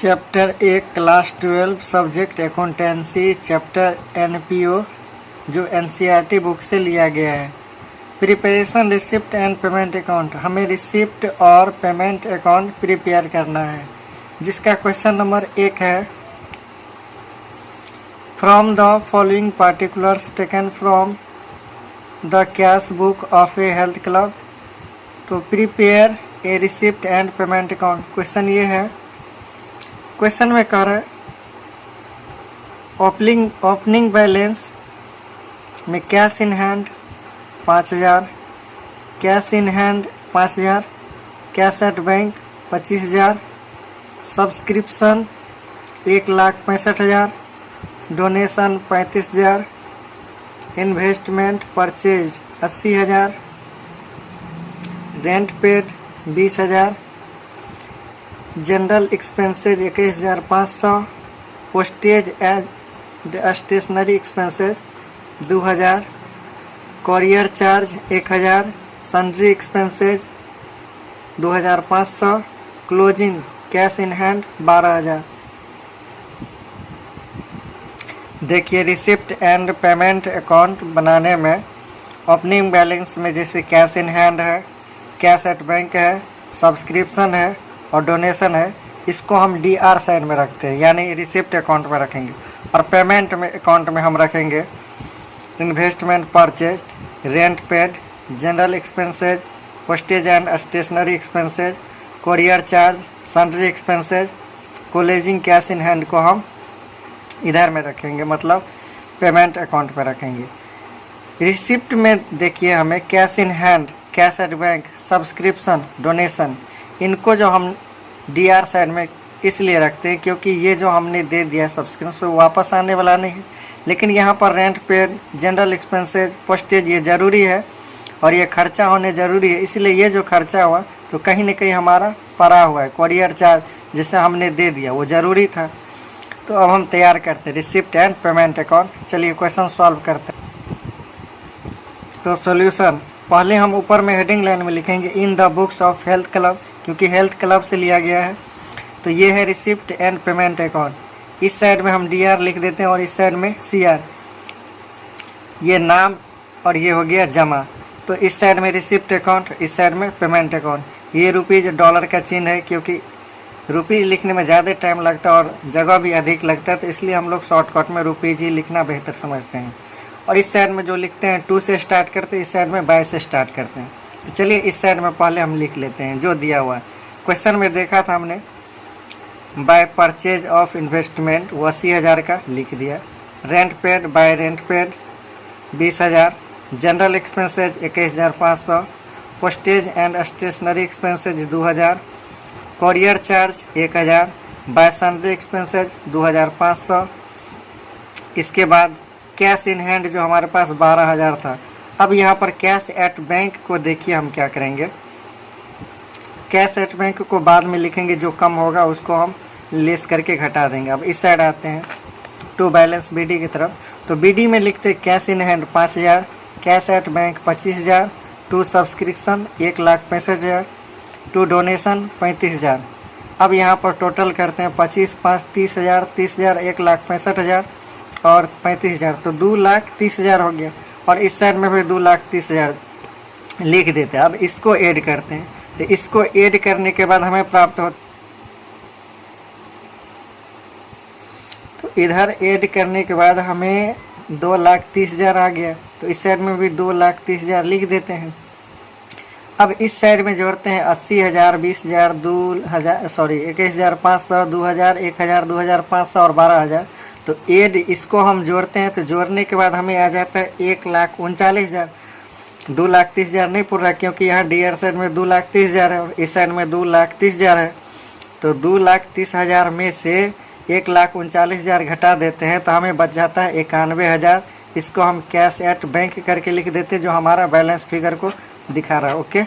Chapter 1 class 12 subject accountancy chapter NPO जो NCERT book से लिया गया है। Preparation receipt and payment account, हमें रिसिप्ट और पेमेंट अकाउंट प्रिपेयर करना है, जिसका क्वेश्चन नंबर 1 है from the following particulars taken from the cash book of a health club. तो prepare a receipt and payment account, question ये है। Question में कह रहा है ओपनिंग बैलेंस में cash in hand 5000, cash in hand 5000, cash at bank 25000, subscription 1,65,000, donation 35,000, investment purchase 80,000, rent paid 20,000, general expenses 21,500, postage as stationery expenses 2,000, courier charge 1,000, sundry expenses 2,500, closing cash in hand 12,000। देखिए receipt and payment account बनाने में opening balance में जैसे cash in hand है, cash at bank है, subscription है और donation है, इसको हम डीआर साइड में रखते हैं, यानी रिसिप्ट अकाउंट में रखेंगे। और पेमेंट में अकाउंट में हम रखेंगे investment purchase, rent paid, general expenses, postage and stationery expenses, courier charge, sundry expenses, closing cash in hand को हम इधर में रखेंगे, मतलब पेमेंट अकाउंट में रखेंगे। रिसिप्ट में देखिए हमें cash in hand, cash at bank, subscription, donation, इनको जो हम डीआर साइड में इसलिए रखते हैं क्योंकि ये जो हमने दे दिया सब्सक्रिप्शन वो वापस आने वाला नहीं है। लेकिन यहाँ पर rent paid, general expenses, postage ये ज़रूरी है और ये खर्चा होने ज़रूरी है, इसलिए ये जो खर्चा हुआ तो कहीं ना कहीं हमारा पड़ा हुआ है। कॉरियर चार्ज जिसे हमने दे दिया वो ज़रूरी था। तो अब हम तैयार करते हैं रिसिप्ट एंड पेमेंट अकाउंट। चलिए क्वेश्चन सॉल्व करते हैं। तो सॉल्यूशन पहले हम ऊपर में हेडिंग लाइन में लिखेंगे in the books of health club, क्योंकि हेल्थ क्लब से लिया गया है। तो ये है रिसिप्ट एंड पेमेंट अकाउंट। इस साइड में हम डीआर लिख देते हैं और इस साइड में सीआर, ये नाम और ये हो गया जमा। तो इस साइड में रिसिप्ट अकाउंट, इस साइड में पेमेंट अकाउंट। ये रुपीज़ डॉलर का चिन्ह है, क्योंकि रुपीज़ लिखने में ज़्यादा टाइम लगता है और जगह भी अधिक लगता है, तो इसलिए हम लोग शॉर्टकट में रुपीज़ ही लिखना बेहतर समझते हैं। और इस साइड में जो लिखते हैं 2 से स्टार्ट करते हैं, इस साइड में बाय से स्टार्ट करते हैं। तो चलिए इस साइड में पहले हम लिख लेते हैं जो दिया हुआ है। क्वेश्चन में देखा था हमने बाय परचेज ऑफ इन्वेस्टमेंट वो 80,000 का लिख दिया, rent paid by rent paid 20,000, general expenses 21,500, postage and stationery expenses 2,000, courier charge 1,000, by sundry expenses 2,500। इसके बाद कैश इन हैंड जो हमारे पास 12,000 था। अब यहाँ पर कैश एट बैंक को देखिए हम क्या करेंगे, कैश एट बैंक को बाद में लिखेंगे, जो कम होगा उसको हम लेस करके घटा देंगे। अब इस साइड आते हैं टू बैलेंस बीडी की तरफ। तो बीडी में लिखते हैं cash in hand 5,000, cash at bank 25,000, to subscription 1,65,000, to donation 35,000। अब यहाँ पर टोटल करते हैं 25, 5, 30,000, 30,000, 1,65,000 और 35,000, तो 2,30,000 हो गया। और इस साइड में भी 2,30,000 लिख देते हैं। अब इसको ऐड करते हैं, तो इसको ऐड करने के बाद हमें प्राप्त हो, तो इधर ऐड करने के बाद हमें 2,30,000 आ गया। तो इस साइड में भी 2,30,000 लिख देते हैं। अब इस साइड में जोड़ते हैं 80,000, 20,000, 21,500, 2,000, 1,000, 2,500 और 12,000। तो ऐड इसको हम जोड़ते हैं, तो जोड़ने के बाद हमें आ जाता है 1,39,000। 2,30,000 नहीं पूरा, क्योंकि यहाँ डीआर साइड में 2,30,000 है और इस साइड में 2,30,000 है। तो 2,30,000 में से 1,39,000 घटा देते हैं, तो हमें बच जाता है 91,000। इसको हम कैश एट बैंक करके लिख देते हैं, जो हमारा बैलेंस फिगर को दिखा रहा है। ओके।